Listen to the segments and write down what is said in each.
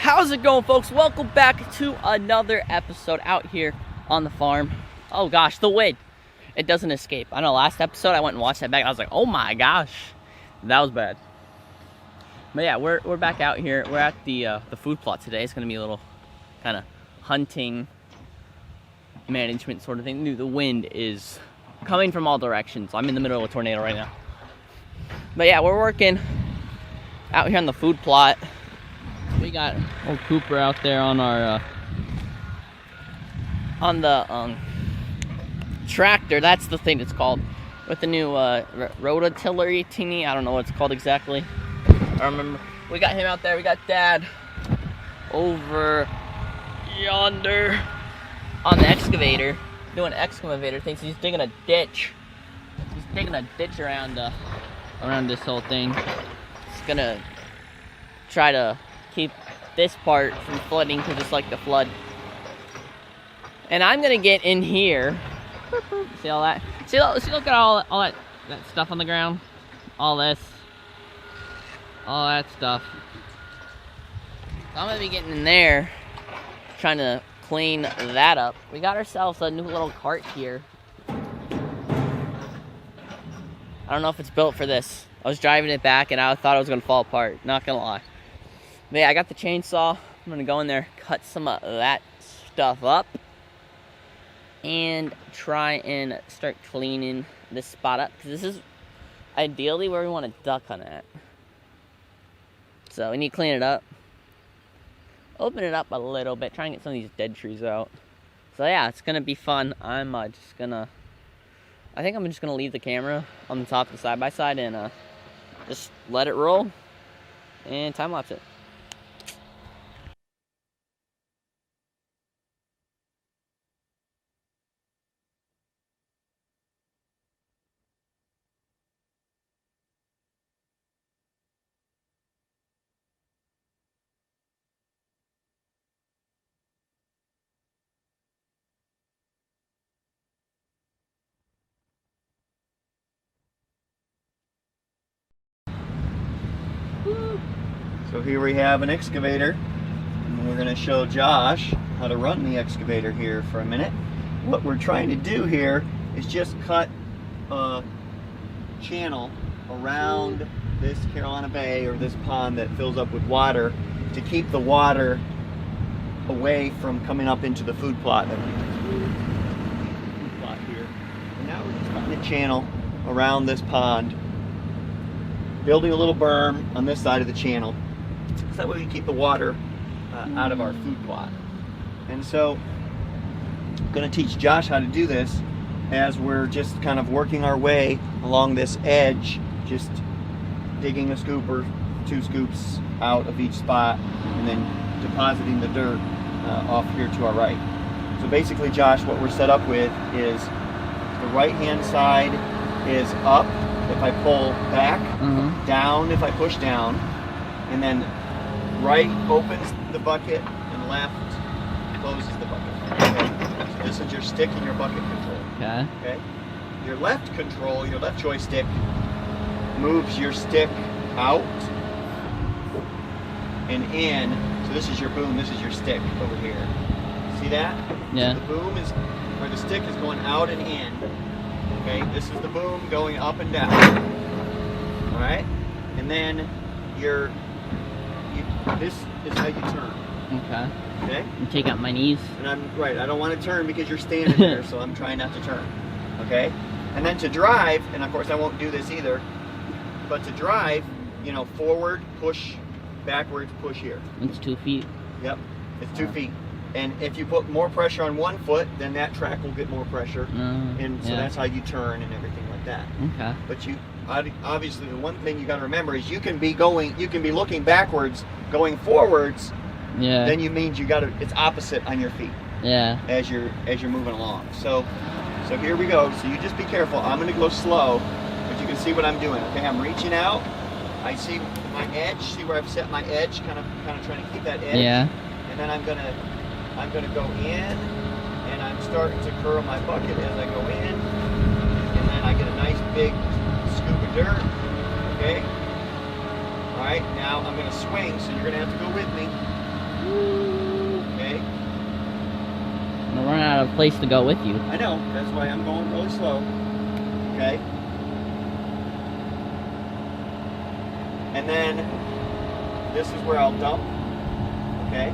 How's it going, folks? Welcome back to another episode out here on the farm. Oh gosh, the wind. It doesn't escape. I know last episode I went and watched that back. I was like, oh my gosh, that was bad. But yeah, we're back out here. We're at the food plot today. It's gonna be a little kind of hunting management sort of thing. The wind is coming from all directions. I'm in the middle of a tornado right now. But yeah, we're working out here on the food plot. We got old Cooper out there on our on the tractor. That's the thing it's called, with the new rototiller thingy. I don't know what it's called exactly. I remember we got him out there. We got Dad over yonder on the excavator doing excavator things. He's digging a ditch. He's digging a ditch around this whole thing. He's gonna try to keep this part from flooding because it's like the flood. And I'm gonna get in here. See all that? See look at all that stuff on the ground. All that stuff. So I'm gonna be getting in there, trying to clean that up. We got ourselves a new little cart here. I don't know if it's built for this. I was driving it back and I thought it was gonna fall apart, not gonna lie. But yeah, I got the chainsaw. I'm gonna go in there, cut some of that stuff up, and try and start cleaning this spot up, because this is ideally where we want to duck hunt at. So we need to clean it up, open it up a little bit, try and get some of these dead trees out. So yeah, it's gonna be fun. I think I'm just gonna leave the camera on the top of the side-by-side and just let it roll and time-lapse it. So here we have an excavator, and we're going to show Josh how to run the excavator here for a minute. What we're trying to do here is just cut a channel around this Carolina Bay, or this pond that fills up with water, to keep the water away from coming up into the food plot. Here. And now we're just cutting a channel around this pond, building a little berm on this side of the channel, so that way we keep the water out of our food plot. And so I'm going to teach Josh how to do this as we're just kind of working our way along this edge, just digging a scoop or 2 scoops out of each spot, and then depositing the dirt off here to our right. So basically, Josh, what we're set up with is the right hand side is up if I pull back, down if I push down, and then right opens the bucket and left closes the bucket. Okay? So this is your stick and your bucket control. Okay. Your left control, your left joystick, moves your stick out and in. So this is your boom, this is your stick over here. See that? Yeah. So the boom is, or the stick is going out and in. Okay, this is the boom going up and down. All right, and then this is how you turn. Okay. Okay. And take out my knees. And I'm right. I don't want to turn because you're standing there, so I'm trying not to turn. Okay. And then to drive, and of course I won't do this either, but to drive, forward, push, backwards, push here. It's 2 feet. Yep. It's 2 feet. And if you put more pressure on one foot, then that track will get more pressure. And so that's how you turn and everything like that. Okay. But you obviously, the one thing you got to remember is you can be looking backwards, going forwards. Yeah. Then it's opposite on your feet. Yeah. As you're moving along. So here we go. So you just be careful. I'm going to go slow, but you can see what I'm doing. Okay, I'm reaching out. I see my edge. See where I've set my edge? Kind of trying to keep that edge. Yeah. And then I'm gonna go in, and I'm starting to curl my bucket as I go in, and then I get a nice big scoop of dirt. Okay. All right. Now I'm gonna swing, so you're gonna have to go with me. Okay. I'm gonna run out of place to go with you. I know. That's why I'm going really slow. Okay. And then this is where I'll dump. Okay.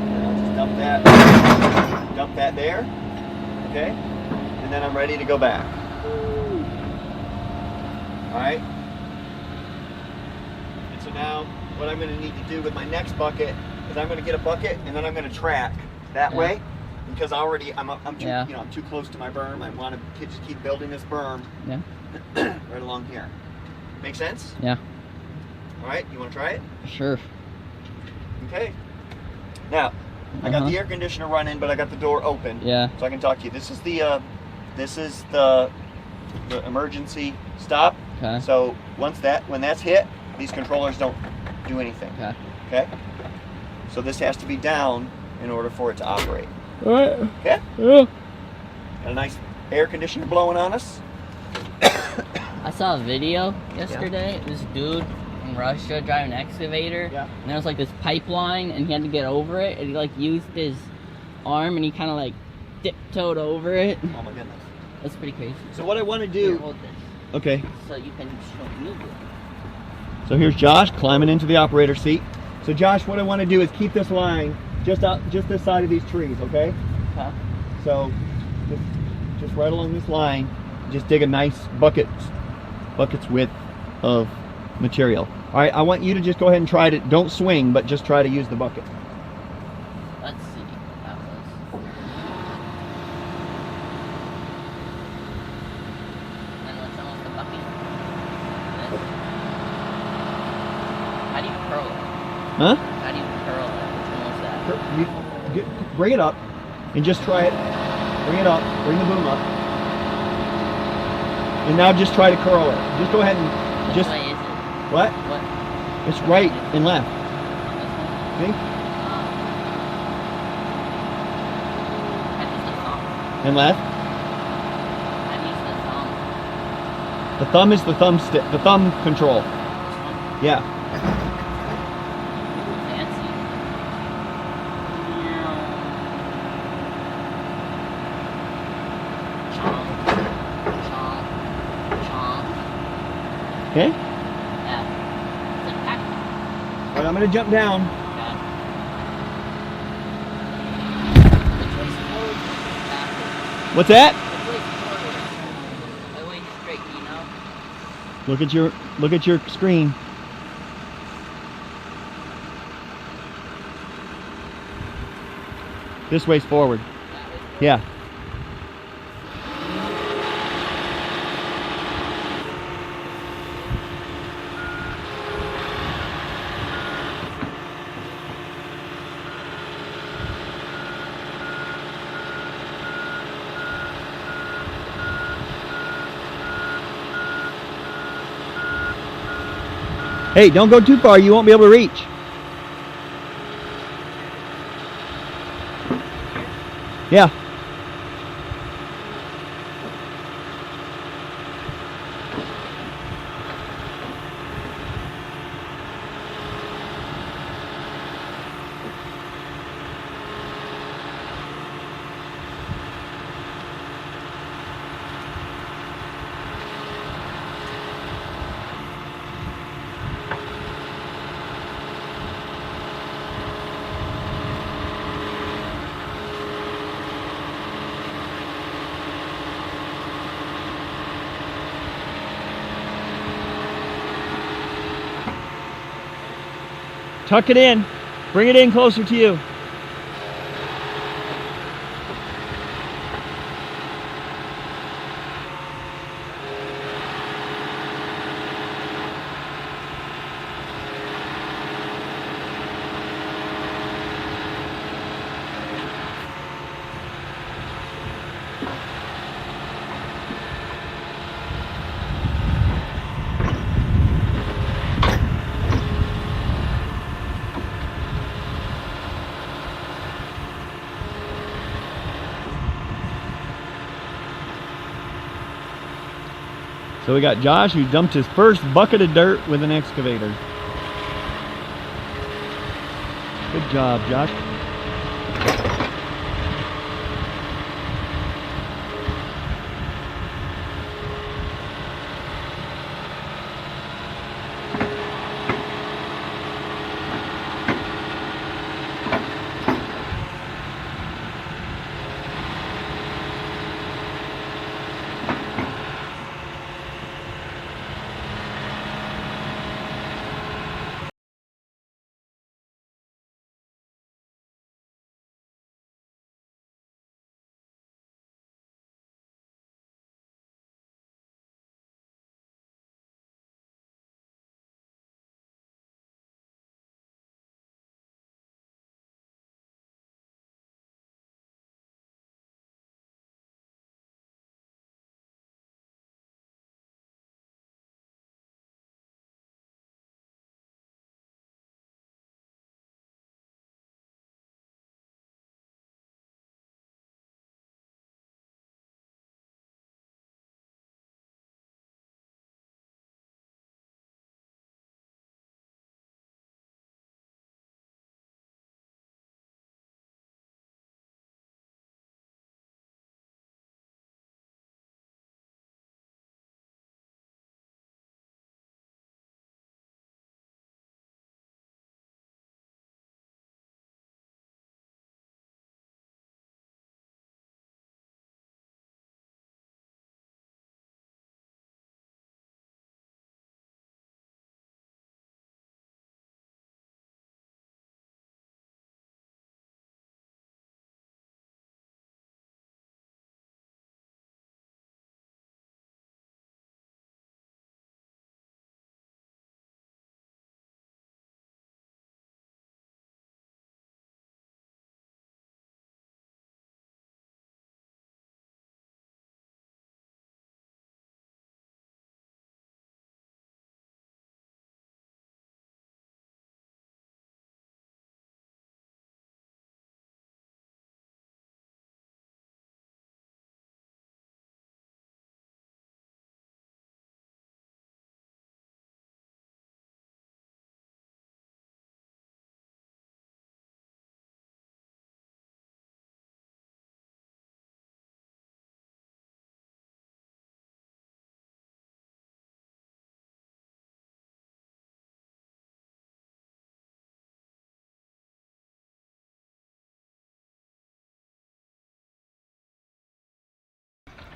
And I'll just dump that there. Okay. And then I'm ready to go back. All right. And so now what I'm going to need to do with my next bucket is I'm going to get a bucket and then I'm going to track that way because already I'm too I'm too close to my berm. I want to just keep building this berm right along here. Make sense? Yeah. All right. You want to try it? Sure. Okay. Now I got the air conditioner running, but I got the door open. Yeah. So I can talk to you. This is the emergency stop. Okay. So when that's hit, these controllers don't do anything. Okay. Okay. So this has to be down in order for it to operate. All right. Okay. Yeah. Got a nice air conditioner blowing on us. I saw a video yesterday. This dude in Russia driving an excavator. Yeah. And there was like this pipeline, and he had to get over it, and he like used his arm, and he kind of like tiptoed over it. Oh my goodness. That's pretty crazy. So what I want to Here, do. hold this, Okay. so you can show me. So here's Josh climbing into the operator seat. So Josh, what I want to do is keep this line just this side of these trees, okay? Okay. So just right along this line, just dig a nice bucket's width of material. All right, I want you to just go ahead and try to, don't swing, but just try to use the bucket. Let's see. That was. And what's almost the bucket? This. How do you curl it? Huh? How do you curl it? Which one was that? Bring it up and just try it. Bring it up, bring the boom up. And now just try to curl it. Just go ahead and Which way is it? What? What? It's right and left. See? How do you use the thumb? And left. How do you use the thumb? The thumb is the the thumb control. This one? Yeah. Fancy. Okay? Yeah. It's like pac-man. All right, I'm going to jump down. Okay. Which way's forward? Backward? What's that? Which way's forward? My way's straight, do you know? Look at your screen. This way's forward. That way's forward? Yeah. Hey, don't go too far. You won't be able to reach. Yeah. Tuck it in. Bring it in closer to you. So we got Josh who dumped his first bucket of dirt with an excavator. Good job, Josh.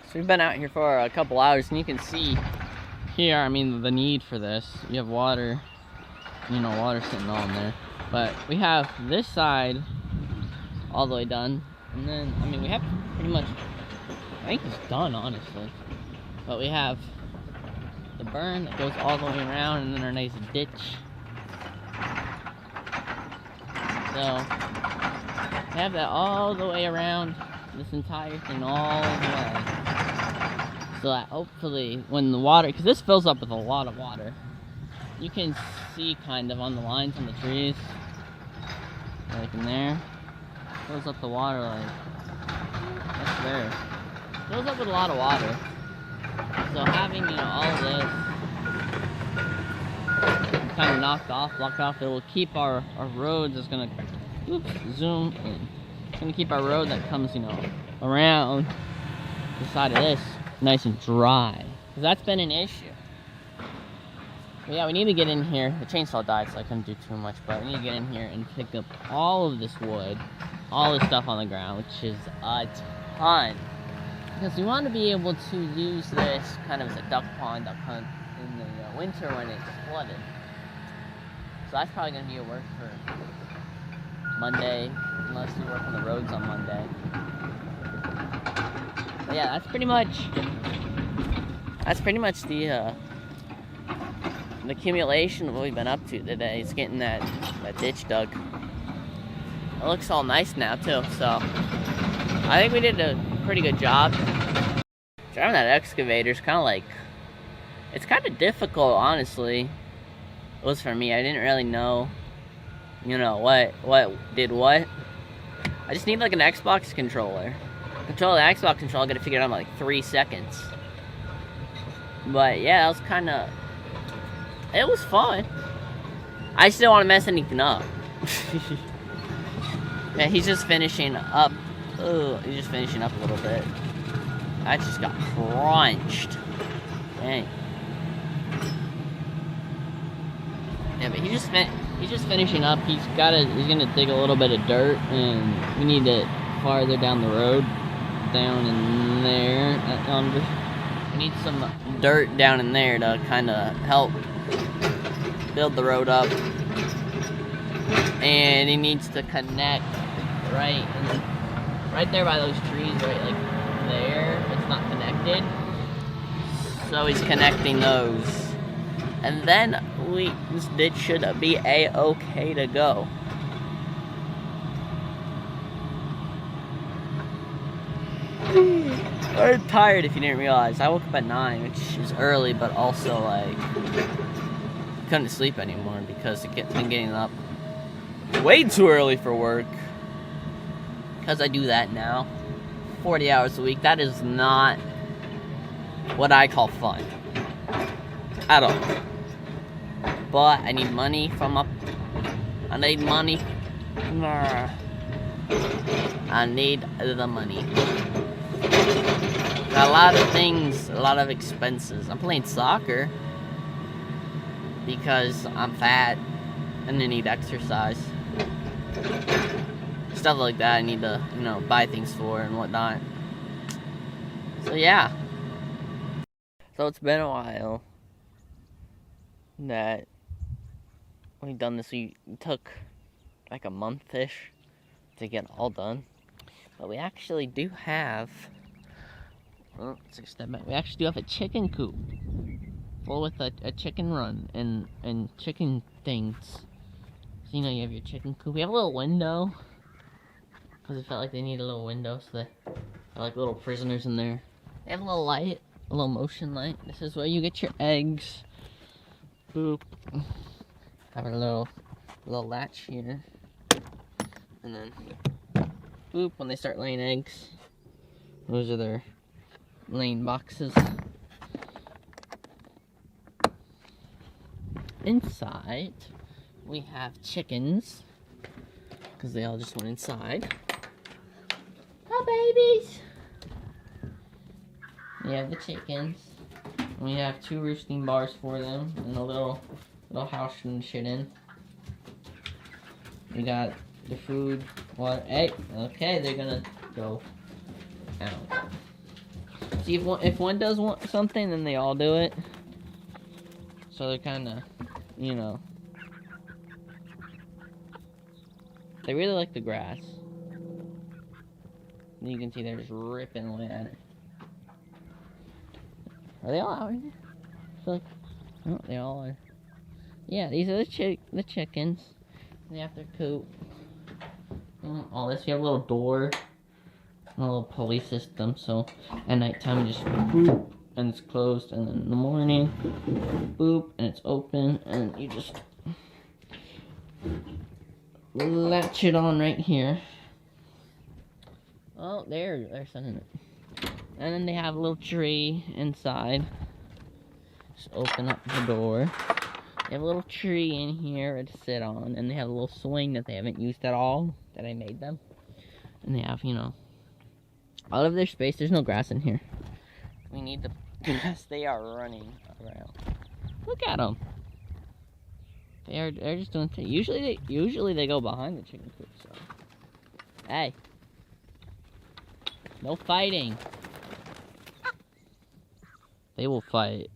So we've been out here for a couple hours, and you can see here, I mean, the need for this. You have water, you know, water sitting all in there. But we have this side all the way done. And then, I mean, we have pretty much, I think it's done, honestly. But we have the burn that goes all the way around, and then our nice ditch. So, we have that all the way around, this entire thing all the way. So that hopefully when the water, because this fills up with a lot of water, you can see kind of on the lines on the trees, like in there, fills up the water like, that's there. Fills up with a lot of water. So having, you know, all of this kind of knocked off, blocked off, it will keep our roads, is going to, zoom in. It's going to keep our road that comes, you know, around the side of this nice and dry. Because that's been an issue. But yeah, we need to get in here. The chainsaw died, so I couldn't do too much. But we need to get in here and pick up all of this wood, all this stuff on the ground, which is a ton. Because we want to be able to use this kind of as a duck pond in the winter when it's flooded. So that's probably going to be a work for Monday, unless we work on the roads on Monday. But yeah, that's pretty much the accumulation of what we've been up to today. Is getting that ditch dug. It looks all nice now too, so I think we did a pretty good job. Driving that excavator is kind of like, it's kind of difficult, honestly. It was for me. I didn't really know, you know, what did what. I just need like an Xbox controller. Control the Xbox controller, I gotta figure it out in like 3 seconds. But yeah, it was fun. I still want to mess anything up. Yeah, he's just finishing up. He's just finishing up a little bit. I just got crunched. Dang. Yeah, but he's just finishing up. He's gonna dig a little bit of dirt, and we need it farther down the road, down in there. We need some dirt down in there to kind of help build the road up, and he needs to connect right there by those trees, right like there. It's not connected, so he's connecting those, and then this ditch should be okay to go. I'm tired, if you didn't realize. I woke up at 9, which is early, but also like couldn't sleep anymore because I've been getting up way too early for work. Because I do that now, 40 hours a week. That is not what I call fun at all. But I need money I need money. I need the money. Got a lot of things, a lot of expenses. I'm playing soccer because I'm fat and I need exercise. Stuff like that I need to, buy things for and whatnot. So yeah. So it's been a while that we've done this. We took like a month-ish to get all done. But we actually do have... Oh, let's take a step back. We actually do have a chicken coop full with a chicken run and chicken things. So, you have your chicken coop. We have a little window because it felt like they need a little window, so they are like little prisoners in there. They have a little light, a little motion light. This is where you get your eggs. Boop. Have a little latch here, and then boop when they start laying eggs. Those are their laying boxes. Inside, we have chickens, because they all just went inside. Hi, babies! We have the chickens. We have 2 roosting bars for them, and a little house and shit in. We got the food, water. Hey, okay, they're gonna go out. See, if one does want something, then they all do it. So they're kind of, they really like the grass. And you can see they're just ripping away at it. Are they all out here? Oh, they all are. Yeah, these are the chickens. They have their coop. All this, we have a little door. A little pulley system, so at nighttime you just boop and it's closed, and then in the morning boop and it's open, and you just latch it on right here. Oh, they're sending it. And then they have a little tree inside. Just open up the door. They have a little tree in here to sit on, and they have a little swing that they haven't used at all, that I made them. And they have, all of their space. There's no grass in here. We need the grass. They are running around. Look at them. They're just doing things. Usually they go behind the chicken coop. So, hey, no fighting. They will fight.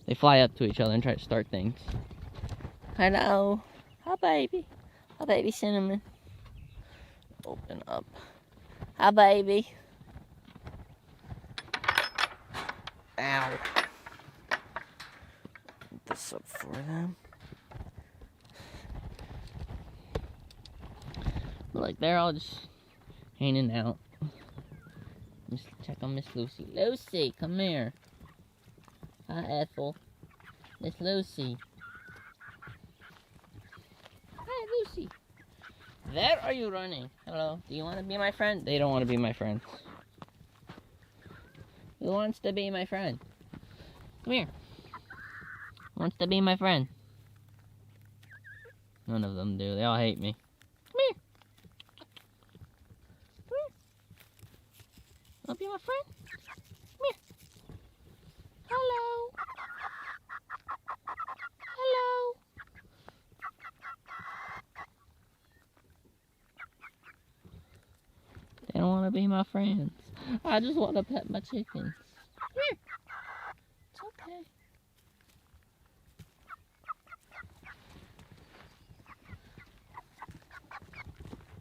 They fly up to each other and try to start things. Hello, hi baby, Cinnamon. Open up. Hi baby. Ow. Put this up for them. Like, they're all just hanging out. Let's check on Miss Lucy. Lucy, come here. Hi, Ethel. Miss Lucy. Hi, Lucy. Where are you running? Hello. Do you want to be my friend? They don't want to be my friend. Who wants to be my friend? Come here. Wants to be my friend. None of them do. They all hate me. Come here. Come here. Wanna be my friend? Come here. Hello. Hello. They don't want to be my friends. I just want to pet my chickens. Come here. It's okay.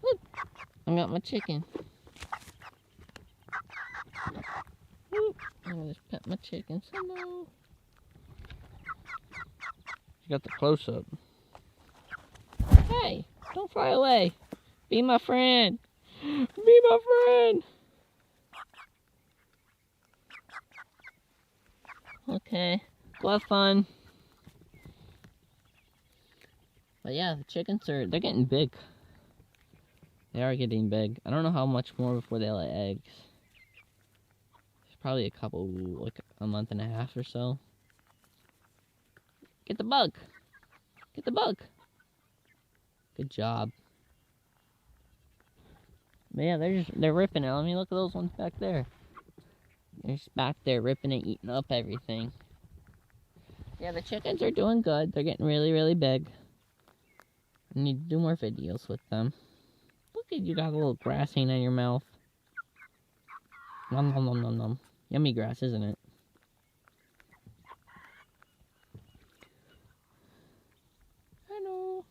Look, I got my chicken. Look, I'm gonna just pet my chickens. Hello. You got the close up. Hey, don't fly away. Be my friend. Be my friend. Okay, go have fun. But yeah, the chickens they're getting big. They are getting big. I don't know how much more before they lay eggs. It's probably a couple, like a month and a half or so. Get the bug. Get the bug. Good job. But yeah, they're ripping it. I mean, look at those ones back there. They're just back there ripping and eating up everything. Yeah, the chickens are doing good. They're getting really, really big. I need to do more videos with them. Look at you, got a little grass hanging in your mouth. Nom nom nom nom nom. Yummy grass, isn't it? Hello.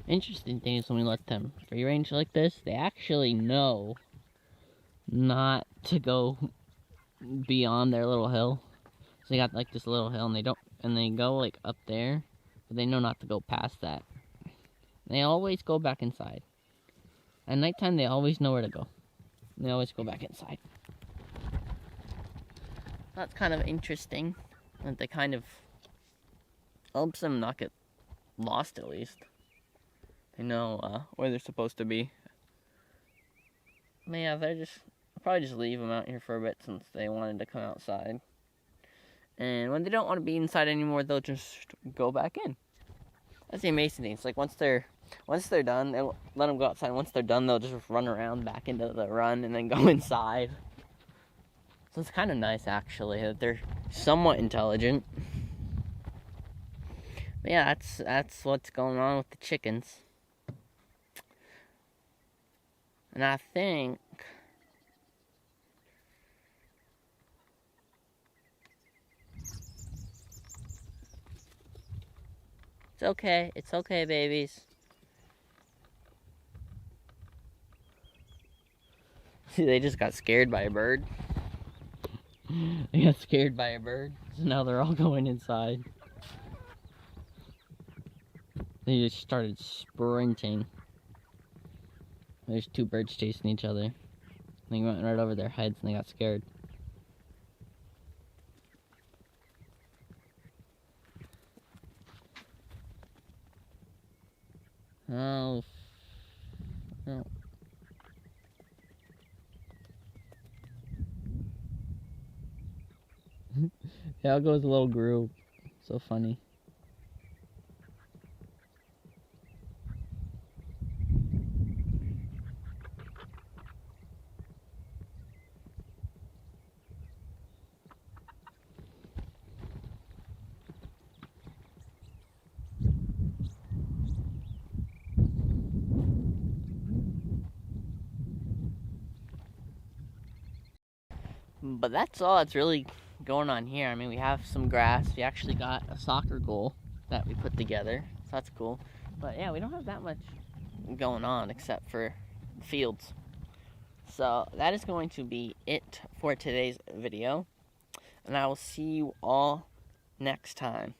Interesting thing is when we let them free range like this, they actually know not to go beyond their little hill. So they got like this little hill and they go like up there, but they know not to go past that. They always go back inside. At nighttime they always know where to go. They always go back inside. That's kind of interesting. That they kind of helps them not get lost at least. They know where they're supposed to be. But yeah, I'll probably just leave them out here for a bit since they wanted to come outside. And when they don't want to be inside anymore, they'll just go back in. That's the amazing thing. It's like once they're done, they'll let them go outside. Once they're done, they'll just run around back into the run and then go inside. So it's kind of nice actually that they're somewhat intelligent. But yeah, that's what's going on with the chickens. And I think it's okay, babies. See, they just got scared by a bird. They got scared by a bird, so now they're all going inside. They just started sprinting. There's two birds chasing each other. They went right over their heads and they got scared. Oh. No. Yeah, I'll go with a little group. So funny. But that's all that's really going on here. I mean, we have some grass. We actually got a soccer goal that we put together, so that's cool. But yeah, we don't have that much going on except for fields. So that is going to be it for today's video, and I will see you all next time.